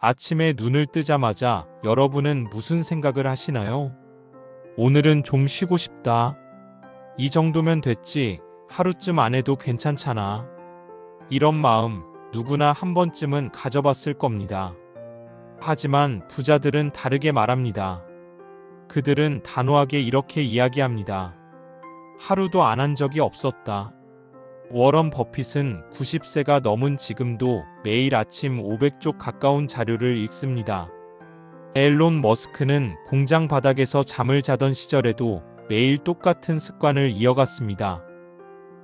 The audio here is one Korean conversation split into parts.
아침에 눈을 뜨자마자 여러분은 무슨 생각을 하시나요? 오늘은 좀 쉬고 싶다. 이 정도면 됐지. 하루쯤 안 해도 괜찮잖아. 이런 마음 누구나 한 번쯤은 가져봤을 겁니다. 하지만 부자들은 다르게 말합니다. 그들은 단호하게 이렇게 이야기합니다. 하루도 안 한 적이 없었다. 워런 버핏은 90세가 넘은 지금도 매일 아침 500쪽 가까운 자료를 읽습니다. 앨런 머스크는 공장 바닥에서 잠을 자던 시절에도 매일 똑같은 습관을 이어갔습니다.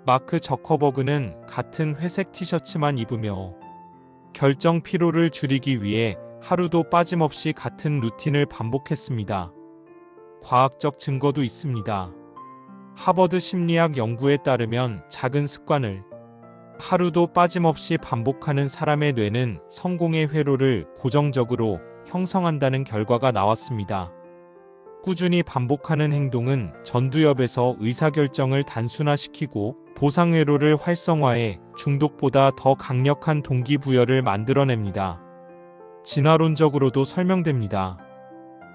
마크 저커버그는 같은 회색 티셔츠만 입으며 결정 피로를 줄이기 위해 하루도 빠짐없이 같은 루틴을 반복했습니다. 과학적 증거도 있습니다. 하버드 심리학 연구에 따르면 작은 습관을 하루도 빠짐없이 반복하는 사람의 뇌는 성공의 회로를 고정적으로 형성한다는 결과가 나왔습니다. 꾸준히 반복하는 행동은 전두엽에서 의사결정을 단순화시키고 보상회로를 활성화해 중독보다 더 강력한 동기부여를 만들어냅니다. 진화론적으로도 설명됩니다.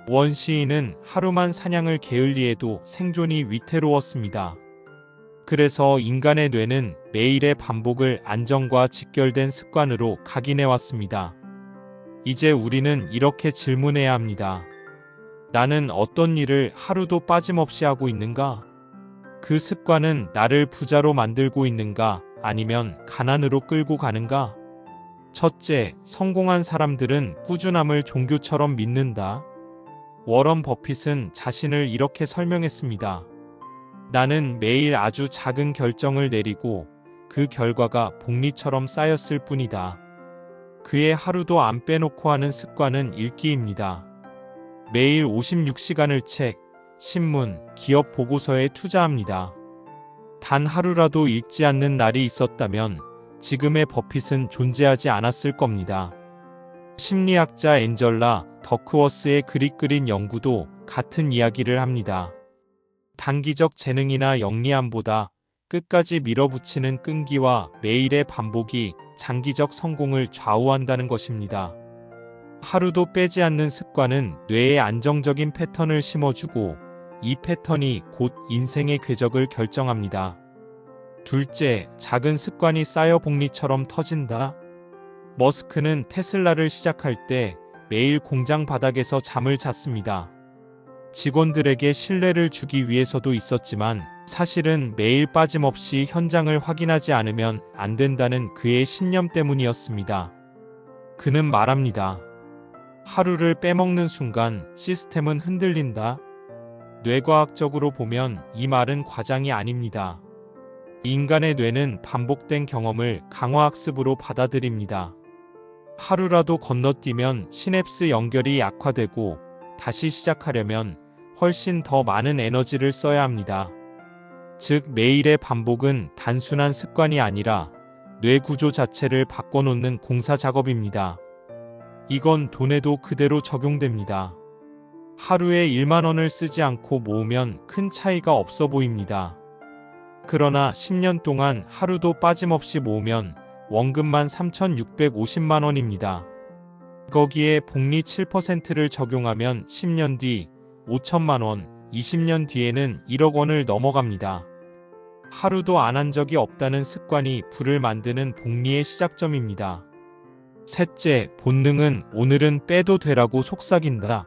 원 시인은 하루만 사냥을 게을리해도 생존이 위태로웠습니다. 그래서 인간의 뇌는 매일의 반복을 안정과 직결된 습관으로 각인해왔습니다. 이제 우리는 이렇게 질문해야 합니다. 나는 어떤 일을 하루도 빠짐없이 하고 있는가? 그 습관은 나를 부자로 만들고 있는가? 아니면 가난으로 끌고 가는가? 첫째, 성공한 사람들은 꾸준함을 종교처럼 믿는다. 워런 버핏은 자신을 이렇게 설명했습니다. 나는 매일 아주 작은 결정을 내리고 그 결과가 복리처럼 쌓였을 뿐이다. 그의 하루도 안 빼놓고 하는 습관은 읽기입니다. 매일 56시간을 책, 신문, 기업 보고서에 투자합니다. 단 하루라도 읽지 않는 날이 있었다면 지금의 버핏은 존재하지 않았을 겁니다. 심리학자 앤젤라 더크워스의 그릿 그린 연구도 같은 이야기를 합니다. 단기적 재능이나 영리함보다 끝까지 밀어붙이는 끈기와 매일의 반복이 장기적 성공을 좌우한다는 것입니다. 하루도 빼지 않는 습관은 뇌에 안정적인 패턴을 심어주고 이 패턴이 곧 인생의 궤적을 결정합니다. 둘째, 작은 습관이 쌓여 복리처럼 터진다. 머스크는 테슬라를 시작할 때 매일 공장 바닥에서 잠을 잤습니다. 직원들에게 신뢰를 주기 위해서도 있었지만 사실은 매일 빠짐없이 현장을 확인하지 않으면 안 된다는 그의 신념 때문이었습니다. 그는 말합니다. 하루를 빼먹는 순간 시스템은 흔들린다. 뇌과학적으로 보면 이 말은 과장이 아닙니다. 인간의 뇌는 반복된 경험을 강화학습으로 받아들입니다. 하루라도 건너뛰면 시냅스 연결이 약화되고 다시 시작하려면 훨씬 더 많은 에너지를 써야 합니다. 즉 매일의 반복은 단순한 습관이 아니라 뇌 구조 자체를 바꿔놓는 공사 작업입니다. 이건 돈에도 그대로 적용됩니다. 하루에 1만 원을 쓰지 않고 모으면 큰 차이가 없어 보입니다. 그러나 10년 동안 하루도 빠짐없이 모으면 원금만 3,650만 원입니다. 거기에 복리 7%를 적용하면 10년 뒤 5천만 원, 20년 뒤에는 1억 원을 넘어갑니다. 하루도 안 한 적이 없다는 습관이 부를 만드는 복리의 시작점입니다. 셋째, 본능은 오늘은 빼도 되라고 속삭인다.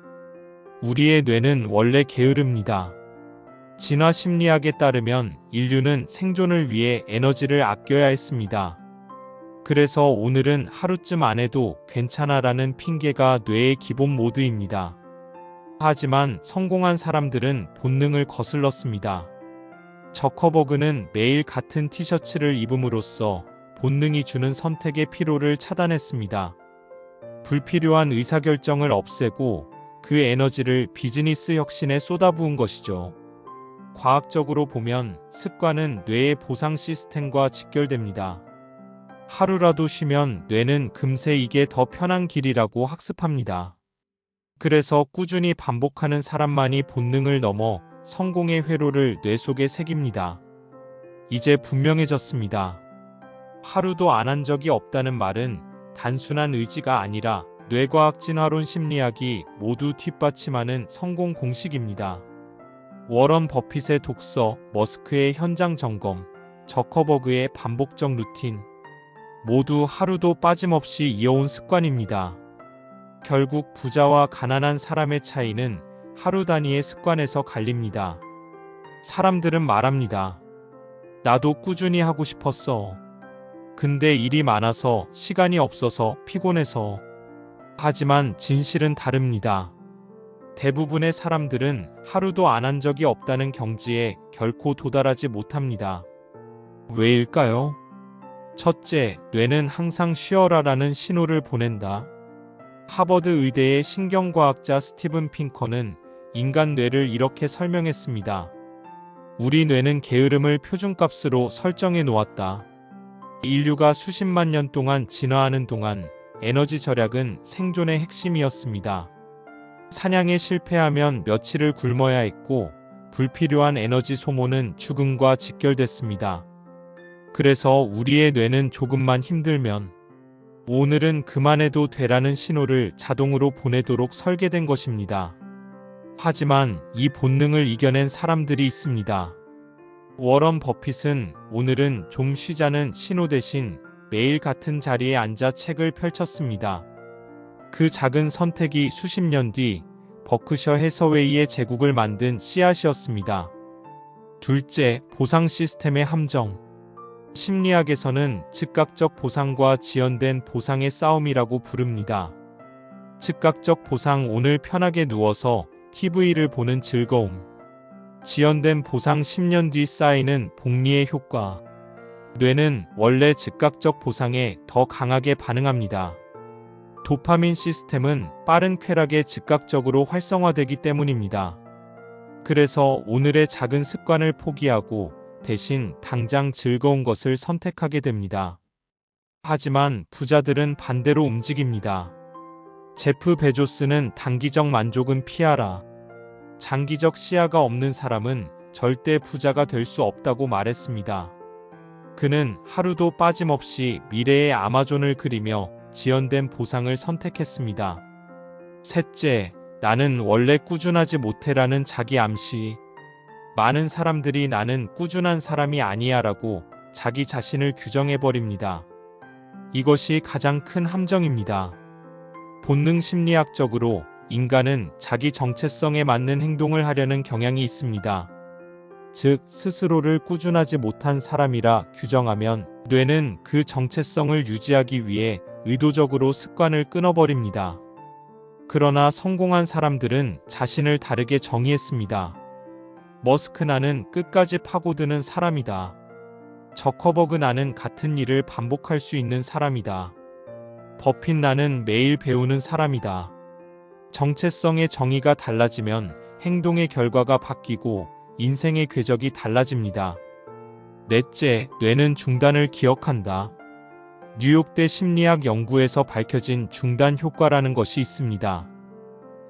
우리의 뇌는 원래 게으릅니다. 진화 심리학에 따르면 인류는 생존을 위해 에너지를 아껴야 했습니다. 그래서 오늘은 하루쯤 안 해도 괜찮아라는 핑계가 뇌의 기본 모드입니다. 하지만 성공한 사람들은 본능을 거슬렀습니다. 저커버그는 매일 같은 티셔츠를 입음으로써 본능이 주는 선택의 피로를 차단했습니다. 불필요한 의사결정을 없애고 그 에너지를 비즈니스 혁신에 쏟아부은 것이죠. 과학적으로 보면 습관은 뇌의 보상 시스템과 직결됩니다. 하루라도 쉬면 뇌는 금세 이게 더 편한 길이라고 학습합니다. 그래서 꾸준히 반복하는 사람만이 본능을 넘어 성공의 회로를 뇌 속에 새깁니다. 이제 분명해졌습니다. 하루도 안 한 적이 없다는 말은 단순한 의지가 아니라 뇌과학 진화론 심리학이 모두 뒷받침하는 성공 공식입니다. 워런 버핏의 독서, 머스크의 현장 점검, 저커버그의 반복적 루틴, 모두 하루도 빠짐없이 이어온 습관입니다. 결국 부자와 가난한 사람의 차이는 하루 단위의 습관에서 갈립니다. 사람들은 말합니다. 나도 꾸준히 하고 싶었어. 근데 일이 많아서, 시간이 없어서, 피곤해서. 하지만 진실은 다릅니다. 대부분의 사람들은 하루도 안 한 적이 없다는 경지에 결코 도달하지 못합니다. 왜일까요? 첫째, 뇌는 항상 쉬어라라는 신호를 보낸다. 하버드 의대의 신경과학자 스티븐 핑커는 인간 뇌를 이렇게 설명했습니다. 우리 뇌는 게으름을 표준값으로 설정해 놓았다. 인류가 수십만 년 동안 진화하는 동안 에너지 절약은 생존의 핵심이었습니다. 사냥에 실패하면 며칠을 굶어야 했고 불필요한 에너지 소모는 죽음과 직결됐습니다. 그래서 우리의 뇌는 조금만 힘들면 오늘은 그만해도 되라는 신호를 자동으로 보내도록 설계된 것입니다. 하지만 이 본능을 이겨낸 사람들이 있습니다. 워런 버핏은 오늘은 좀 쉬자는 신호 대신 매일 같은 자리에 앉아 책을 펼쳤습니다. 그 작은 선택이 수십 년 뒤 버크셔 해서웨이의 제국을 만든 씨앗이었습니다. 둘째, 보상 시스템의 함정. 심리학에서는 즉각적 보상과 지연된 보상의 싸움이라고 부릅니다. 즉각적 보상, 오늘 편하게 누워서 TV를 보는 즐거움. 지연된 보상, 10년 뒤 쌓이는 복리의 효과. 뇌는 원래 즉각적 보상에 더 강하게 반응합니다. 도파민 시스템은 빠른 쾌락에 즉각적으로 활성화되기 때문입니다. 그래서 오늘의 작은 습관을 포기하고 대신 당장 즐거운 것을 선택하게 됩니다. 하지만 부자들은 반대로 움직입니다. 제프 베조스는 단기적 만족은 피하라. 장기적 시야가 없는 사람은 절대 부자가 될 수 없다고 말했습니다. 그는 하루도 빠짐없이 미래의 아마존을 그리며 지연된 보상을 선택했습니다. 셋째, 나는 원래 꾸준하지 못해라는 자기 암시. 많은 사람들이 나는 꾸준한 사람이 아니야 라고 자기 자신을 규정해버립니다. 이것이 가장 큰 함정입니다. 본능 심리학적으로 인간은 자기 정체성에 맞는 행동을 하려는 경향이 있습니다. 즉, 스스로를 꾸준하지 못한 사람이라 규정하면 뇌는 그 정체성을 유지하기 위해 의도적으로 습관을 끊어버립니다. 그러나 성공한 사람들은 자신을 다르게 정의했습니다. 머스크, 나는 끝까지 파고드는 사람이다. 저커버그, 나는 같은 일을 반복할 수 있는 사람이다. 버핏, 나는 매일 배우는 사람이다. 정체성의 정의가 달라지면 행동의 결과가 바뀌고 인생의 궤적이 달라집니다. 넷째, 뇌는 중단을 기억한다. 뉴욕대 심리학 연구에서 밝혀진 중단 효과라는 것이 있습니다.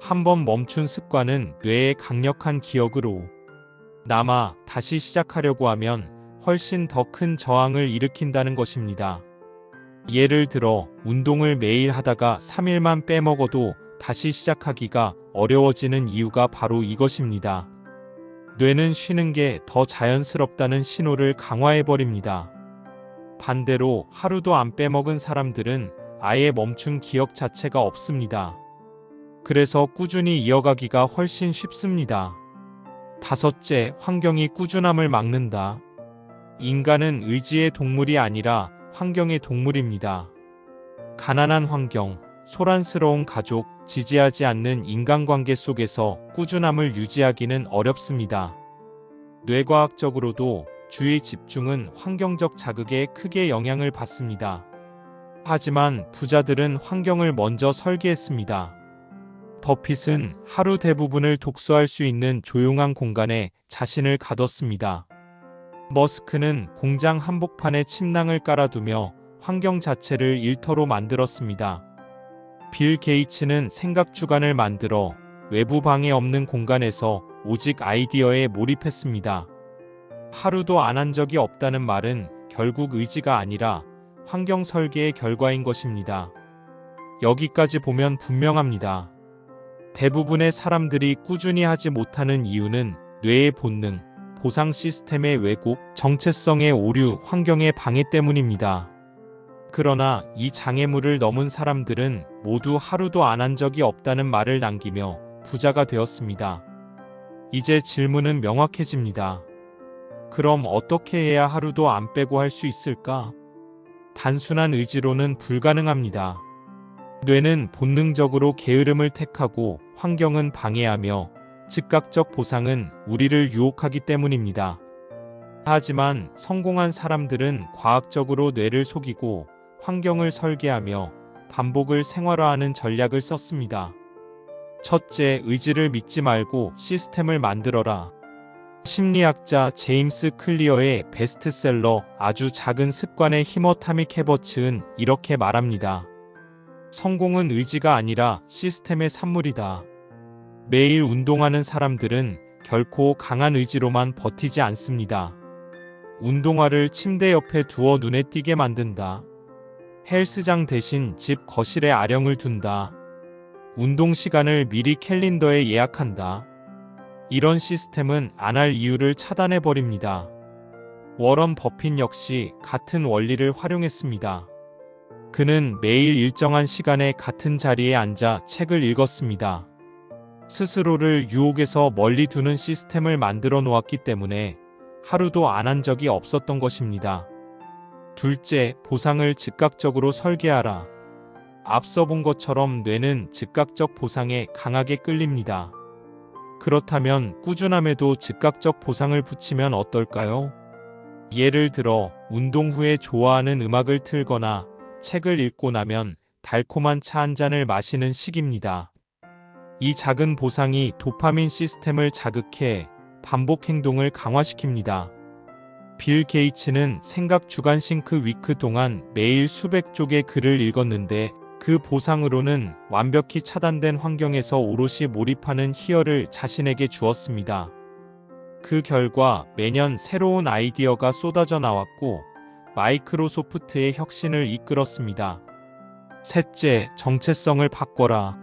한번 멈춘 습관은 뇌의 강력한 기억으로 남아 다시 시작하려고 하면 훨씬 더 큰 저항을 일으킨다는 것입니다. 예를 들어 운동을 매일 하다가 3일만 빼먹어도 다시 시작하기가 어려워지는 이유가 바로 이것입니다. 뇌는 쉬는 게 더 자연스럽다는 신호를 강화해버립니다. 반대로 하루도 안 빼먹은 사람들은 아예 멈춘 기억 자체가 없습니다. 그래서 꾸준히 이어가기가 훨씬 쉽습니다. 다섯째, 환경이 꾸준함을 막는다. 인간은 의지의 동물이 아니라 환경의 동물입니다. 가난한 환경, 소란스러운 가족, 지지하지 않는 인간관계 속에서 꾸준함을 유지하기는 어렵습니다. 뇌과학적으로도 주의 집중은 환경적 자극에 크게 영향을 받습니다. 하지만 부자들은 환경을 먼저 설계했습니다. 버핏은 하루 대부분을 독서할 수 있는 조용한 공간에 자신을 가뒀습니다. 머스크는 공장 한복판에 침낭을 깔아두며 환경 자체를 일터로 만들었습니다. 빌 게이츠는 생각 주간을 만들어 외부 방해 없는 공간에서 오직 아이디어에 몰입했습니다. 하루도 안 한 적이 없다는 말은 결국 의지가 아니라 환경 설계의 결과인 것입니다. 여기까지 보면 분명합니다. 대부분의 사람들이 꾸준히 하지 못하는 이유는 뇌의 본능, 보상 시스템의 왜곡, 정체성의 오류, 환경의 방해 때문입니다. 그러나 이 장애물을 넘은 사람들은 모두 하루도 안 한 적이 없다는 말을 남기며 부자가 되었습니다. 이제 질문은 명확해집니다. 그럼 어떻게 해야 하루도 안 빼고 할 수 있을까? 단순한 의지로는 불가능합니다. 뇌는 본능적으로 게으름을 택하고 환경은 방해하며 즉각적 보상은 우리를 유혹하기 때문입니다. 하지만 성공한 사람들은 과학적으로 뇌를 속이고 환경을 설계하며 반복을 생활화하는 전략을 썼습니다. 첫째, 의지를 믿지 말고 시스템을 만들어라. 심리학자 제임스 클리어의 베스트셀러 아주 작은 습관의 힘 어타믹 해버츠는 이렇게 말합니다. 성공은 의지가 아니라 시스템의 산물이다. 매일 운동하는 사람들은 결코 강한 의지로만 버티지 않습니다. 운동화를 침대 옆에 두어 눈에 띄게 만든다. 헬스장 대신 집 거실에 아령을 둔다. 운동 시간을 미리 캘린더에 예약한다. 이런 시스템은 안 할 이유를 차단해버립니다. 워런 버핏 역시 같은 원리를 활용했습니다. 그는 매일 일정한 시간에 같은 자리에 앉아 책을 읽었습니다. 스스로를 유혹에서 멀리 두는 시스템을 만들어 놓았기 때문에 하루도 안 한 적이 없었던 것입니다. 둘째, 보상을 즉각적으로 설계하라. 앞서 본 것처럼 뇌는 즉각적 보상에 강하게 끌립니다. 그렇다면 꾸준함에도 즉각적 보상을 붙이면 어떨까요? 예를 들어 운동 후에 좋아하는 음악을 틀거나 책을 읽고 나면 달콤한 차 한 잔을 마시는 식입니다. 이 작은 보상이 도파민 시스템을 자극해 반복 행동을 강화시킵니다. 빌 게이츠는 생각 주간 싱크 위크 동안 매일 수백 쪽의 글을 읽었는데 그 보상으로는 완벽히 차단된 환경에서 오롯이 몰입하는 희열을 자신에게 주었습니다. 그 결과 매년 새로운 아이디어가 쏟아져 나왔고 마이크로소프트의 혁신을 이끌었습니다. 셋째, 정체성을 바꿔라.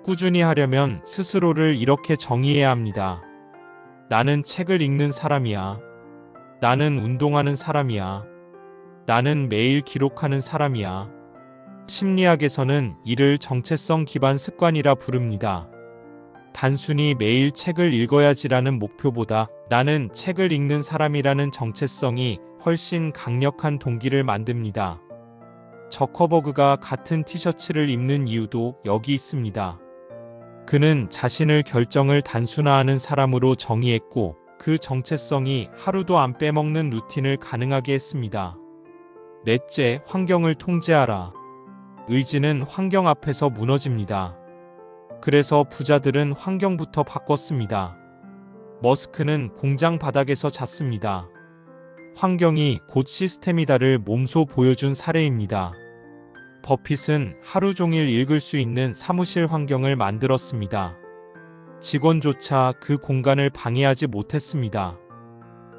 꾸준히 하려면 스스로를 이렇게 정의해야 합니다. 나는 책을 읽는 사람이야. 나는 운동하는 사람이야. 나는 매일 기록하는 사람이야. 심리학에서는 이를 정체성 기반 습관이라 부릅니다. 단순히 매일 책을 읽어야지라는 목표보다 나는 책을 읽는 사람이라는 정체성이 훨씬 강력한 동기를 만듭니다. 저커버그가 같은 티셔츠를 입는 이유도 여기 있습니다. 그는 자신을 결정을 단순화하는 사람으로 정의했고 그 정체성이 하루도 안 빼먹는 루틴을 가능하게 했습니다. 넷째, 환경을 통제하라. 의지는 환경 앞에서 무너집니다. 그래서 부자들은 환경부터 바꿨습니다. 머스크는 공장 바닥에서 잤습니다. 환경이 곧 시스템이다를 몸소 보여준 사례입니다. 버핏은 하루 종일 읽을 수 있는 사무실 환경을 만들었습니다. 직원조차 그 공간을 방해하지 못했습니다.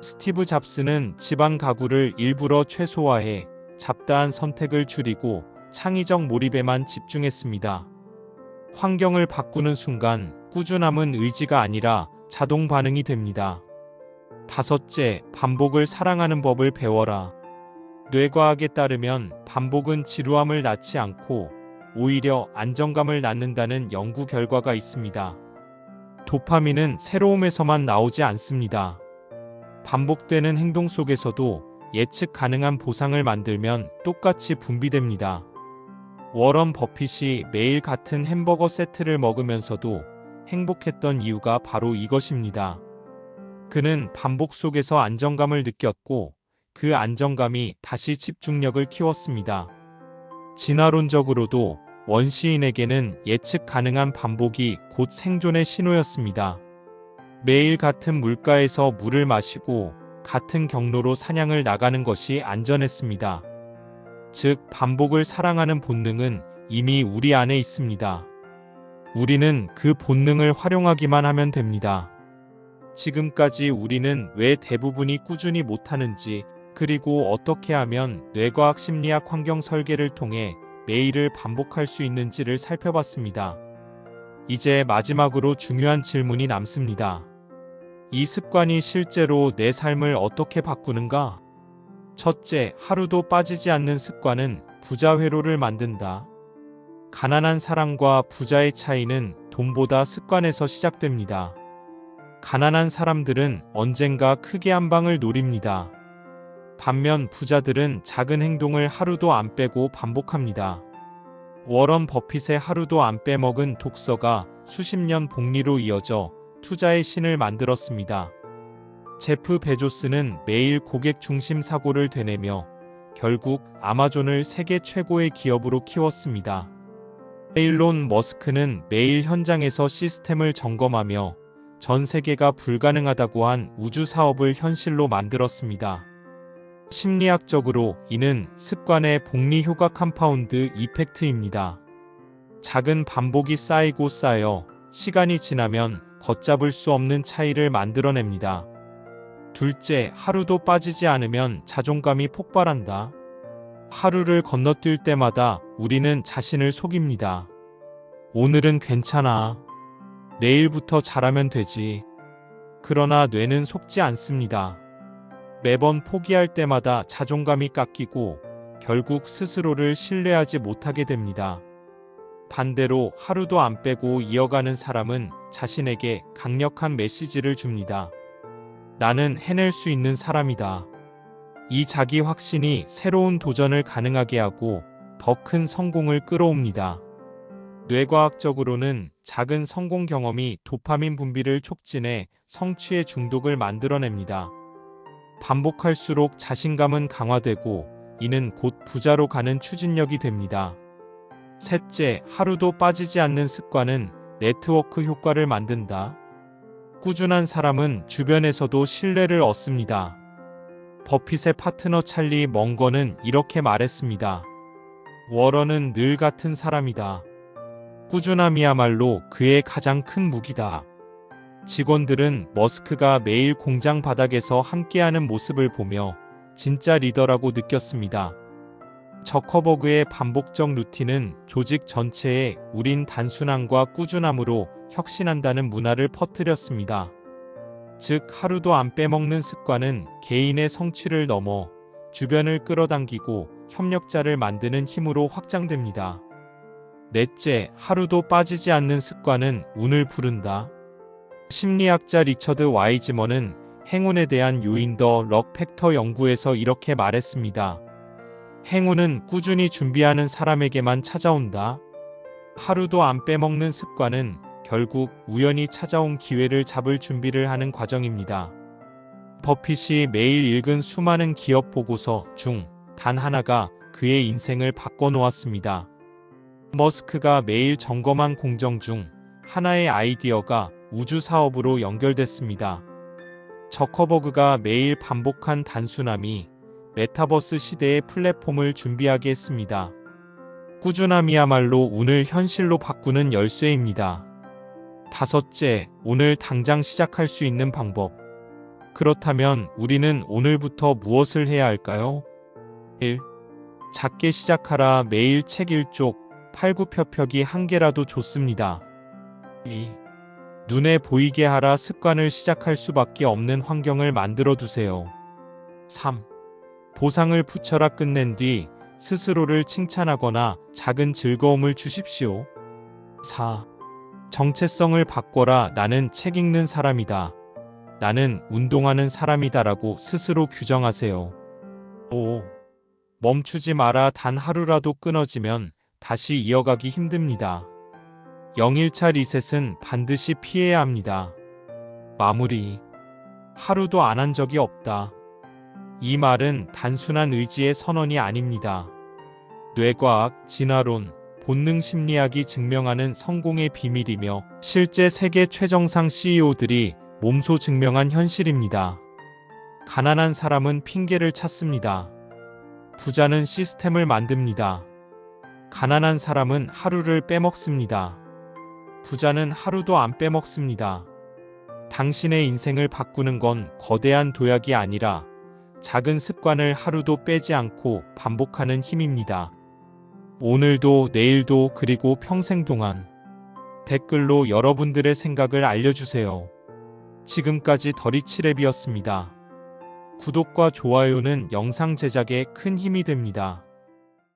스티브 잡스는 집안 가구를 일부러 최소화해 잡다한 선택을 줄이고 창의적 몰입에만 집중했습니다. 환경을 바꾸는 순간 꾸준함은 의지가 아니라 자동 반응이 됩니다. 다섯째, 반복을 사랑하는 법을 배워라. 뇌과학에 따르면 반복은 지루함을 낳지 않고 오히려 안정감을 낳는다는 연구 결과가 있습니다. 도파민은 새로움에서만 나오지 않습니다. 반복되는 행동 속에서도 예측 가능한 보상을 만들면 똑같이 분비됩니다. 워런 버핏이 매일 같은 햄버거 세트를 먹으면서도 행복했던 이유가 바로 이것입니다. 그는 반복 속에서 안정감을 느꼈고 그 안정감이 다시 집중력을 키웠습니다. 진화론적으로도 원시인에게는 예측 가능한 반복이 곧 생존의 신호였습니다. 매일 같은 물가에서 물을 마시고 같은 경로로 사냥을 나가는 것이 안전했습니다. 즉, 반복을 사랑하는 본능은 이미 우리 안에 있습니다. 우리는 그 본능을 활용하기만 하면 됩니다. 지금까지 우리는 왜 대부분이 꾸준히 못하는지, 그리고 어떻게 하면 뇌과학 심리학 환경 설계를 통해 매일을 반복할 수 있는지를 살펴봤습니다. 이제 마지막으로 중요한 질문이 남습니다. 이 습관이 실제로 내 삶을 어떻게 바꾸는가? 첫째, 하루도 빠지지 않는 습관은 부자 회로를 만든다. 가난한 사람과 부자의 차이는 돈보다 습관에서 시작됩니다. 가난한 사람들은 언젠가 크게 한 방을 노립니다. 반면 부자들은 작은 행동을 하루도 안 빼고 반복합니다. 워런 버핏의 하루도 안 빼먹은 독서가 수십 년 복리로 이어져 투자의 신을 만들었습니다. 제프 베조스는 매일 고객 중심 사고를 되뇌며 결국 아마존을 세계 최고의 기업으로 키웠습니다. 일론 머스크는 매일 현장에서 시스템을 점검하며 전 세계가 불가능하다고 한 우주 사업을 현실로 만들었습니다. 심리학적으로 이는 습관의 복리 효과 컴파운드 이펙트입니다. 작은 반복이 쌓이고 쌓여 시간이 지나면 걷잡을 수 없는 차이를 만들어냅니다. 둘째, 하루도 빠지지 않으면 자존감이 폭발한다. 하루를 건너뛸 때마다 우리는 자신을 속입니다. 오늘은 괜찮아. 내일부터 잘하면 되지. 그러나 뇌는 속지 않습니다. 매번 포기할 때마다 자존감이 깎이고 결국 스스로를 신뢰하지 못하게 됩니다. 반대로 하루도 안 빼고 이어가는 사람은 자신에게 강력한 메시지를 줍니다. 나는 해낼 수 있는 사람이다. 이 자기 확신이 새로운 도전을 가능하게 하고 더 큰 성공을 끌어옵니다. 뇌과학적으로는 작은 성공 경험이 도파민 분비를 촉진해 성취의 중독을 만들어냅니다. 반복할수록 자신감은 강화되고 이는 곧 부자로 가는 추진력이 됩니다. 셋째, 하루도 빠지지 않는 습관은 네트워크 효과를 만든다. 꾸준한 사람은 주변에서도 신뢰를 얻습니다. 버핏의 파트너 찰리 멍거는 이렇게 말했습니다. 워런은 늘 같은 사람이다. 꾸준함이야말로 그의 가장 큰 무기다. 직원들은 머스크가 매일 공장 바닥에서 함께하는 모습을 보며 진짜 리더라고 느꼈습니다. 저커버그의 반복적 루틴은 조직 전체에 우린 단순함과 꾸준함으로 혁신한다는 문화를 퍼뜨렸습니다. 즉, 하루도 안 빼먹는 습관은 개인의 성취를 넘어 주변을 끌어당기고 협력자를 만드는 힘으로 확장됩니다. 넷째, 하루도 빠지지 않는 습관은 운을 부른다. 심리학자 리처드 와이즈먼은 행운에 대한 요인 더 럭 팩터 연구에서 이렇게 말했습니다. 행운은 꾸준히 준비하는 사람에게만 찾아온다. 하루도 안 빼먹는 습관은 결국 우연히 찾아온 기회를 잡을 준비를 하는 과정입니다. 버핏이 매일 읽은 수많은 기업 보고서 중 단 하나가 그의 인생을 바꿔놓았습니다. 머스크가 매일 점검한 공정 중 하나의 아이디어가 우주 사업으로 연결됐습니다. 저커버그가 매일 반복한 단순함이 메타버스 시대의 플랫폼을 준비하게 했습니다. 꾸준함이야말로 운을 현실로 바꾸는 열쇠입니다. 다섯째, 오늘 당장 시작할 수 있는 방법. 그렇다면 우리는 오늘부터 무엇을 해야 할까요? 1. 작게 시작하라. 매일 책 1쪽, 팔굽혀펴기 1개라도 좋습니다. 2. 눈에 보이게 하라. 습관을 시작할 수밖에 없는 환경을 만들어 두세요. 3. 보상을 붙여라. 끝낸 뒤 스스로를 칭찬하거나 작은 즐거움을 주십시오. 4. 정체성을 바꿔라. 나는 책 읽는 사람이다. 나는 운동하는 사람이다라고 스스로 규정하세요. 5. 멈추지 마라. 단 하루라도 끊어지면 다시 이어가기 힘듭니다. 0일차 리셋은 반드시 피해야 합니다. 마무리. 하루도 안 한 적이 없다. 이 말은 단순한 의지의 선언이 아닙니다. 뇌과학, 진화론, 본능 심리학이 증명하는 성공의 비밀이며 실제 세계 최정상 CEO들이 몸소 증명한 현실입니다. 가난한 사람은 핑계를 찾습니다. 부자는 시스템을 만듭니다. 가난한 사람은 하루를 빼먹습니다. 부자는 하루도 안 빼먹습니다. 당신의 인생을 바꾸는 건 거대한 도약이 아니라 작은 습관을 하루도 빼지 않고 반복하는 힘입니다. 오늘도 내일도 그리고 평생 동안 댓글로 여러분들의 생각을 알려주세요. 지금까지 더리치랩이었습니다. 구독과 좋아요는 영상 제작에 큰 힘이 됩니다.